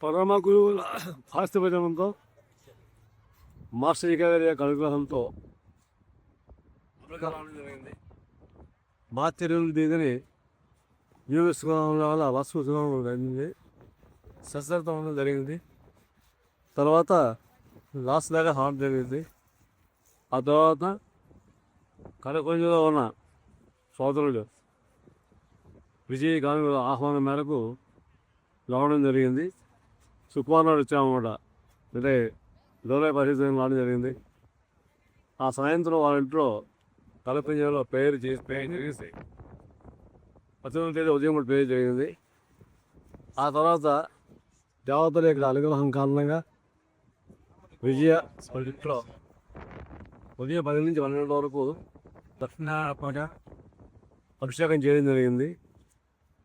పరమ గురువుల ఆశీర్వచనంతో మాస్టర్ గారి యొక్క అనుగ్రహంతో జరిగింది. మా తెలుగు దిగని యూఎస్ వల్ల వస్తు జరిగింది, సశస్త్రం జరిగింది. తర్వాత లాస్ వేగాస్ హార్ట్ జరిగింది. ఆ తర్వాత కనకొండలో ఉన్న సోదరుడు విజయ్ గాంధీ ఆహ్వానం మేరకు రావడం జరిగింది. సుకుమార్ వచ్చామన్నమాట. అంటే లోలై పరిస్థితి రావడం జరిగింది. ఆ సాయంత్రం వాళ్ళ ఇంట్లో కలపింజలో ప్రేయర్ చేసి 19వ తేదీ ఉదయం కూడా ప్రేయర్ జరిగింది. ఆ తర్వాత దేవతల యొక్క అనుగ్రహం కారణంగా విజయ వాళ్ళ ఇంట్లో ఉదయం 10 నుంచి 12 వరకు దక్షిణ అభిషేకం చేయడం జరిగింది.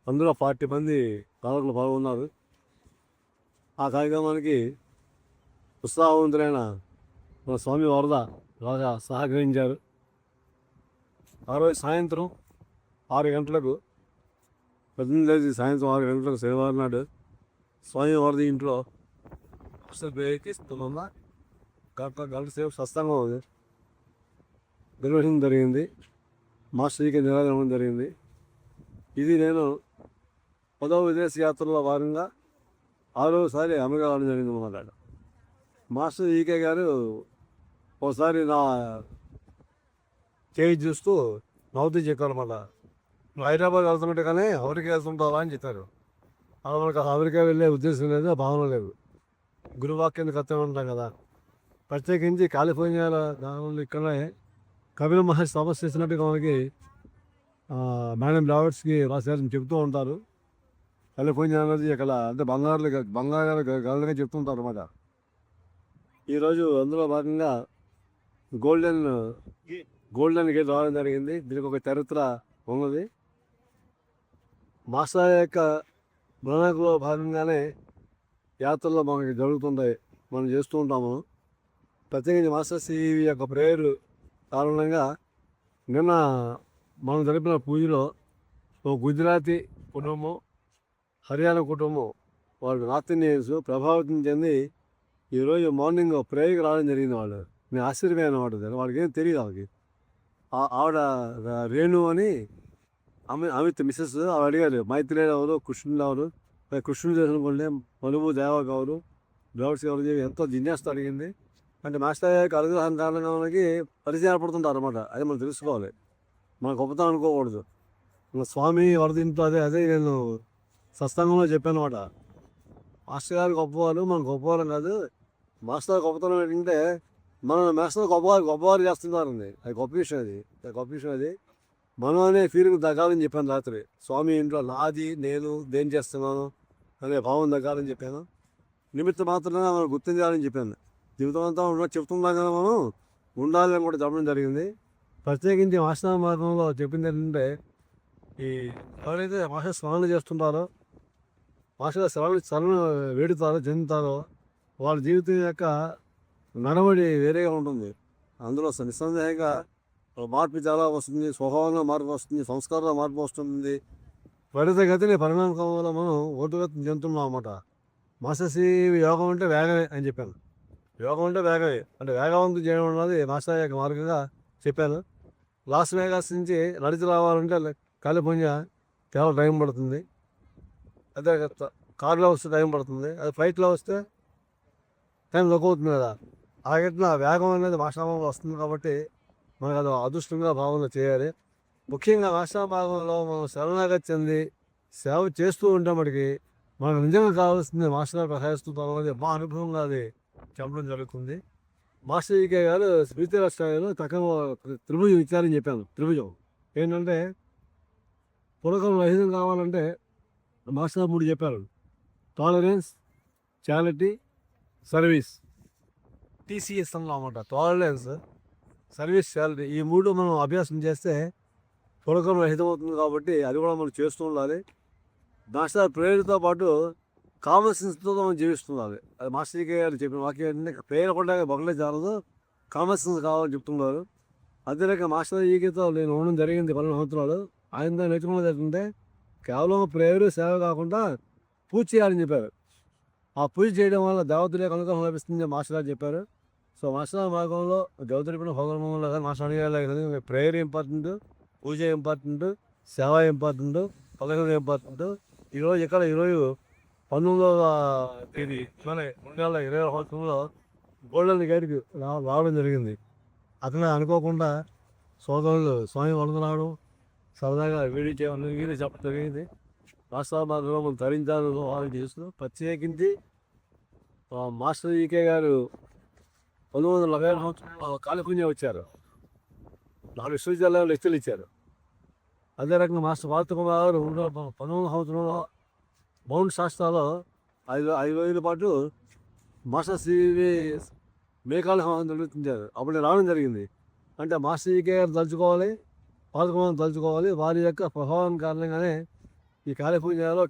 అందులో 40 మంది కాలకులు పాల్గొన్నారు. ఆ కార్యక్రమానికి ఉత్సాహవంతులైన మన స్వామి వరద బాగా సహకరించారు. ఆ రోజు సాయంత్రం 6 గంటలకు 18వ తేదీ సాయంత్రం 6 గంటలకు శనివారం నాడు స్వామి వరద ఇంట్లో గంట సేపు సత్సంగం నిర్వహించడం జరిగింది. మాస్టర్కి నిరాదరణ జరిగింది. ఇది నేను 10వ విదేశ యాత్రలో భాగంగా 6వసారి అమెరికా రావడం జరిగింది అన్నమాట. మాస్టర్ ఈకే గారు ఒకసారి నా చేయి చూస్తూ నవ్వుతూ చెప్పారన్నమాట. నువ్వు హైదరాబాద్ వెళ్తున్నట్టు కానీ అమెరికా వెళ్తుంటావా అని చెప్పారు. అలా మనకు అమెరికా వెళ్ళే ఉద్దేశం లేదు, భావన లేదు. గురువాక్యాన్ని కర్తవ్యం ఉంటాం కదా. ప్రత్యేకించి కాలిఫోర్నియాలో ఇక్కడనే కపిల మహర్షి తపస్సు చేసినట్టుగా మనకి మేడం రాబర్ట్స్కి రాశారని చెప్తూ ఉంటారు. కాలిఫోర్నియా అనేది ఇక్కడ అంటే బంగారు గలగా చెప్తుంటారు అన్నమాట. ఈరోజు అందులో భాగంగా గోల్డెన్ గేట్ రావడం జరిగింది. దీనికి ఒక చరిత్ర ఉన్నది. మాస్టర్ యొక్క ప్రణాళికలో భాగంగానే యాత్రలో మనకి జరుగుతుంటాయి, మనం చేస్తూ ఉంటాము. ప్రత్యేకించి మాస్టర్స్ ఈ యొక్క ప్రేయర్ కారణంగా నిన్న మనం జరిపిన పూజలో ఒక గుజరాతీ కుటుంబం, హర్యానా కుటుంబం, వాళ్ళు నార్త్ ఇండియన్స్ ప్రభావితం చెంది ఈరోజు మార్నింగ్ ప్రేయర్కి రావడం జరిగింది. వాళ్ళు నేను ఆశ్చర్యపోయాను అన్నమాట. వాళ్ళకి ఏం తెలియదు. వాళ్ళకి ఆవిడ రేణు అని అమిత్ మిస్సెస్ ఆవిడ అడిగారు, మైత్రేయుడు ఎవరు, కృష్ణుడు ఎవరు, కృష్ణుడు చేసిన మనువు దేవ కావరు ద్రౌడ్స్ ఎవరు, ఎంతో జిజ్ఞాస అడిగింది. అంటే మాస్టర్ యొక్క అనుగ్రహం కారణంగా మనకి పరిచయం ఏర్పడుతుంటారు అన్నమాట. అది మనం తెలుసుకోవాలి, మన గొప్పతనం అనుకోకూడదు. మన స్వామి వరదింతో అదే నేను సత్సంగంలో చెప్పాను అన్నమాట. మాస్టర్ గారు గొప్పవారు, మనం గొప్పవారం కాదు. మాస్టర్ గొప్పతనం ఏంటంటే మనం మాస్టర్ గొప్పవారు చేస్తున్నారండి. అది గొప్ప విషయం అది. మనం అనే ఫీలింగ్ తగ్గాలని చెప్పాను రాత్రి. స్వామి ఇంట్లో నాది, నేను దేని చేస్తున్నాను అనే భావం తగ్గాలని చెప్పాను. నిమిత్త మాత్రమే మనం గుర్తించాలని చెప్పాను. జీవితం అంతా చెప్తున్నాం కదా, మనం ఉండాలని కూడా చెప్పడం జరిగింది. ప్రత్యేకించి మాస్టర్ మార్గంలో చెప్పింది ఏంటంటే, ఈ ఎవరైతే మాస్టర్ స్నానం చేస్తుంటారో, మాస్టర్ శరణు వేడుతారో చెందుతారో వాళ్ళ జీవితం యొక్క నడవడి వేరేగా ఉంటుంది. అందులో నిస్సందేహంగా మార్పు చాలా వస్తుంది, స్వభావంలో మార్పు వస్తుంది, సంస్కారంలో మార్పు వస్తుంది. త్వరితగతిని పరిణామక్రమంలో మనం ఓటుగతిని చెందుతున్నాం అన్నమాట. మాస్టర్స్ యోగం అంటే వేగమే అని చెప్పాను. యోగం అంటే వేగమే, అంటే వేగవంతం చేయడం అన్నది మాస్టర్ యొక్క మార్గంగా చెప్పాను. లాస్ వేగాస్ నుంచి నడిచి రావాలంటే కాలిఫోర్నియా కేవలం టైం పడుతుంది. అదే కార్లో వస్తే టైం పడుతుంది, అది ఫ్లైట్లో వస్తే టైం తక్కువ అవుతుంది కదా. అలాగే వేగం అనేది భాషాభాగంలో వస్తుంది కాబట్టి మనకు అది అదృష్టంగా భావన చేయాలి. ముఖ్యంగా భాషాభాగంలో మనం శరణాగతి చెంది సేవ చేస్తూ ఉంటే మనకు నిజంగా కావాల్సింది మాస్టర్ ప్రసాదిస్తుంటాం అనేది మా అనుభవంగా అది చెప్పడం జరుగుతుంది. మాస్టర్ ఈకే గారు స్మృతి రాష్ట్రాల్లో తక్కువ త్రిభుజం ఇచ్చారని చెప్పాను. త్రిభుజం ఏంటంటే పురకం రహితం కావాలంటే మాస్టర్ 3 చెప్పారు: టాలరెన్స్, చారిటీ, సర్వీస్. TCS అన్నమాట. టాలరెన్స్, సర్వీస్, చారిటీ, ఈ 3 మనం అభ్యాసం చేస్తే పురకం రహితం అవుతుంది. కాబట్టి అది కూడా మనం చేస్తూ ఉండాలి. మాస్టర్ ప్రేయర్తో పాటు కామన్ సెన్స్తో మనం జీవిస్తుండాలి. అది మాస్టర్ ఈకే గారు చెప్పిన వాక్యం ఏంటంటే, ప్రేయర్ కూడా బొగలే చాలదు, కామన్ సెన్స్ కావాలని చెప్తున్నారు. అదే రకంగా మాస్టర్ ఈకేతో నేను ఉండడం జరిగింది 12 సంవత్సరాలు. ఆయన నేర్చుకున్నది ఏంటంటే కేవలం ప్రేయర్ సేవ కాకుండా పూజ చేయాలని చెప్పారు. ఆ పూజ చేయడం వల్ల దేవతల యొక్క అనుగ్రహం లభిస్తుంది మాస్టర్ గారు చెప్పారు. సో మాస్టర్ గారి మార్గంలో దేవతలు కూడా హోగంలో కానీ మాస్టర్ అడిగే ప్రేయర్ ఇంపార్టెంట్, పూజ ఇంపార్టెంట్, సేవ ఇంపార్టెంట్, పదకొండు ఇంపార్టెంట్. ఈరోజు 19వ తేదీ 2020 సంవత్సరంలో గోల్డెన్ గైడ్కి రావడం జరిగింది. అతను అనుకోకుండా సోదరులు స్వామి వందనాడు సరదాగా వీడియో చేయడం చెప్పడం జరిగింది. రాష్ట్రాలు ధరించాలని వాళ్ళు చేస్తూ ప్రత్యేకించి మాస్టర్ ఈకే గారు 1940 సంవత్సరంలో కాలిపుణ్యం వచ్చారు. 4 విశ్వవిద్యాలయాలు లెక్చర్లు ఇచ్చారు. అదే రకంగా మాస్టర్ పార్వతకుమార్ గారు 19 సంవత్సరంలో మౌంట్ శాస్త్రాలో 5 రోజుల పాటు మాస్టర్ సివి మేఘాల నిర్వర్తించారు. అప్పుడు నేను రావడం జరిగింది. అంటే మాస్టర్ ఈకే గారు తలుచుకోవాలి, పార్వతకుమార్ తలుచుకోవాలి. వారి యొక్క ప్రభావం కారణంగానే ఈ కాలిపుణ్యాలో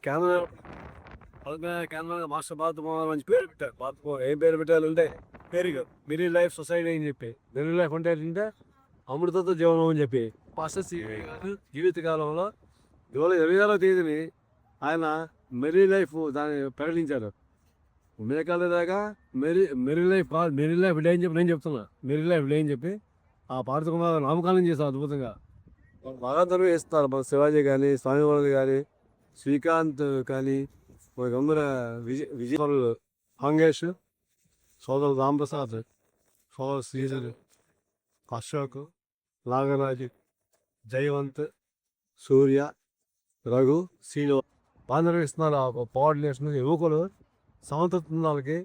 కేంద్రంగా మాస్టర్ పార్వతకుమార్ మంచి పేరు పెట్టారు. పార్వతకుమార్ ఏం పేరు పెట్టారు అంటే పేరు మిరీ లైఫ్ సొసైటీ అని చెప్పి, మిరీ లైఫ్ అంటే ఏంటంటే అమృతతో జీవనం అని చెప్పి మాస్టర్ సివి గారు జీవితకాలంలో జూలై 26వ తేదీని ఆయన మెరీ లైఫ్ దాన్ని ప్రకటించారు. మేఘాల దాకా మెరీ లైఫ్ డే అని చెప్పి నేను చెప్తున్నా. మెరీ లైఫ్ డే అని చెప్పి ఆ పార్వతకుమార్ నామకరణం చేస్తారు అద్భుతంగా. బాగా నిర్వహిస్తారు. మన శివాజీ కానీ, స్వామివారి కానీ, శ్రీకాంత్ కానీ, మన గంగుల విజయవాడలు మంగేష్, సోదరుడు రాంప్రసాద్, సోదరు శ్రీధర్, అశోక్, నాగరాజు, జయవంత్, సూర్య, రఘు, శ్రీను బాగా నిర్వహిస్తున్నారు. ఆ కోఆర్డినేషన్ యువకులు సమర్థతకి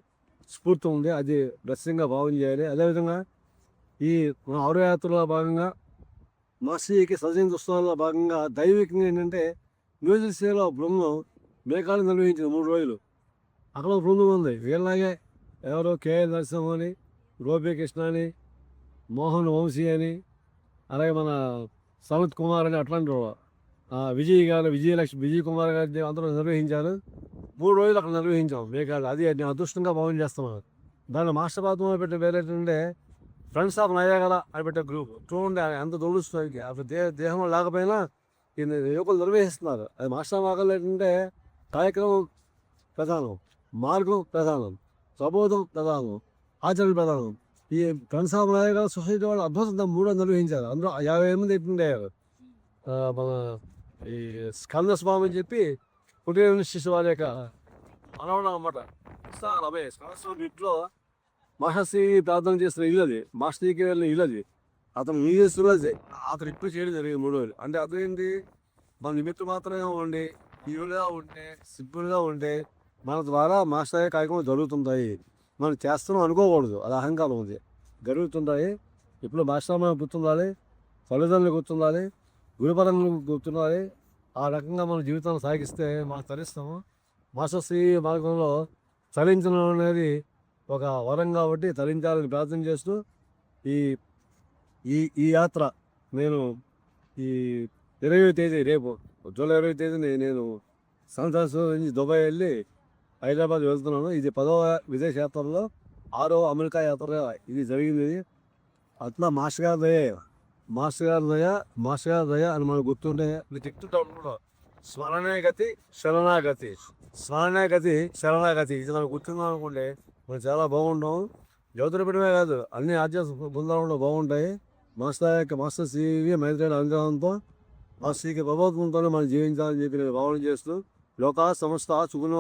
స్ఫూర్తి ఉంది. అది బ్లెస్సింగ్గా భావం చేయాలి. అదేవిధంగా ఈ ఔరయాత్రలో భాగంగా మాస్టర్కి సజీవ ఉత్సవాల్లో భాగంగా దైవికంగా ఏంటంటే మ్యూజిక్ సేలో బృందం మేఘాలు నిర్వహించింది 3 రోజులు. అక్కడ బృందం ఉంది. వీళ్ళలాగే ఎవరో కేఎల్ నరసింహ అని, గోపీకృష్ణ అని, మోహన్ వంశీ అని, అలాగే మన సమిత్ కుమార్ అని అట్లాంటి విజయ్ గారు, విజయ్ కుమార్ గారి అందరూ నిర్వహించారు. 3 రోజులు అక్కడ నిర్వహించాం మేఘాలు. అది నేను అదృష్టంగా భావన చేస్తున్నాను. దాన్ని మాస్టర్ పాత్ర పెట్టే పేరేంటంటే ఫ్రెండ్స్ ఆఫ్ నయాగరా అని పెట్టే గ్రూప్. చూడండి ఎంత దొరుకుతుంది. అప్పుడు దేహంలో లేకపోయినా ఈ యువకులు నిర్వహిస్తున్నారు. అది మాస్టర్ మార్గంలో ఏంటంటే కార్యక్రమం ప్రధానం, మార్గం ప్రధానం, ప్రబోధం ప్రధానం, ఆచరణ ప్రధానం. ఈ ఫ్రెండ్స్ ఆఫ్ నయాగరా సొసైటీ వాళ్ళు అద్భుతంగా 3 నిర్వహించారు. అందులో 50 మంది ఎట్టుండేవారు. మన ఈ స్కంద స్వామి అని చెప్పి కుటీర శిశు వారి యొక్క మనవడం అన్నమాట. రమేష్ స్వామి ఇంట్లో మహర్షి ప్రార్థన చేసిన ఇల్లు అది, మాస్టర్కి వెళ్ళిన ఇల్లు అది. అతను చేస్తున్నది అతను ఇప్పుడు చేయడం జరిగింది 3 రోజులు. అంటే అదేంటి, మన నిమిత్తం మాత్రమే ఉండి ఈవులుగా ఉంటే సింపుల్గా ఉంటే మన ద్వారా మాస్టర్ కార్యక్రమం జరుగుతుంటాయి. మనం చేస్తున్నాం అనుకోకూడదు. అది అహంకారం ఉంది. జరుగుతుంటాయి. ఇప్పుడు మాస్టర్ మనం గుర్తుండాలి, తల్లిదండ్రులు గుర్తుండాలి, గురుపరంగా గుర్తుండాలి. ఆ రకంగా మన జీవితాన్ని సాగిస్తే మనం తరిస్తాము. మాస్టర్ శ్రీ మార్గంలో చలించడం అనేది ఒక వరం కాబట్టి తరించాలని ప్రార్థన చేస్తూ ఈ ఈ ఈ యాత్ర నేను ఈ 20వ తేదీ రేపు జూలై 20వ తేదీని నేను శాన్ ఫ్రాన్సిస్కో నుంచి దుబాయ్ వెళ్ళి హైదరాబాద్ వెళ్తున్నాను. ఇది 10వ విదేశ యాత్రలో 6వ అమెరికా యాత్ర ఇది జరిగింది. అట్లా మాస్టర్ గారి దయ అని మనకు గుర్తుంటే చెప్తుంటాను కూడా. స్మరణే గతి శరణాగతి, ఇది మనకు గుర్తుందా అనుకుంటే మనం చాలా బాగుంటాం. జ్యోతిర్పీఠమే కాదు, అన్ని ఆధ్యాత్మిక బృందాలలో బాగుంటాయి. మాస్టర్ సివి మైత్రేయుల అనుగ్రహంతో మాస్టర్కి ప్రభావంతోనే మనం జీవించాలని చెప్పి నేను భావన చేస్తూ లోకా సమస్త సుఖినో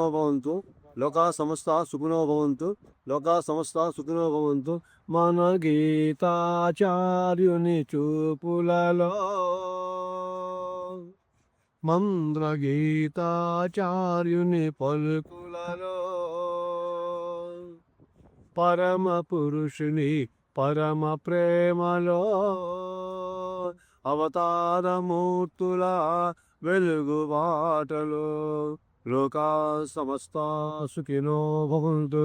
భవంతు. మన గీతాచార్యుని చూపులలో, మంద్ర గీతాచార్యుని పలుకులలో, పరమ పురుషుని పరమ ప్రేమలో, అవతారమూర్తుల వెలుగు బాటలో లోకా సమస్త సుఖినో భవంతు.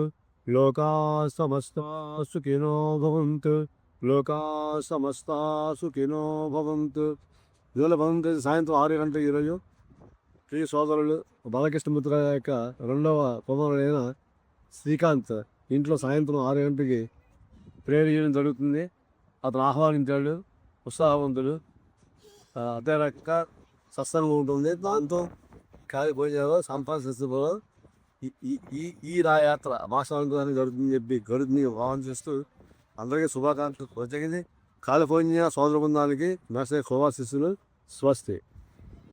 2019 సాయంత్రం 6 గంటలకు ఈరోజు శ్రీ సోదరులు బాలకృష్ణమూర్తి యొక్క 2వ కుమారుడైన శ్రీకాంత్ ఇంట్లో సాయంత్రం 6 గంటలకి ప్రేయర్ చేయడం జరుగుతుంది. అతను ఆహ్వానించాడు, ఉత్సాహవంతుడు. అదే రకంగా సత్సంగం ఉంటుంది. దాంతో కాలి భోజనాలు సంపాదిస్తున్నారు. ఈ ఈ ఈ ఈ యాత్ర మాసాంతాన్ని జరుగుతుందని చెప్పి గరుడిని వాహనం చేస్తూ అందరికీ శుభాకాంక్షలు వచ్చేది. కాలిఫోర్నియా సోదర బృందానికి మెసేజ్ శుభాశిస్సులు. స్వస్తి.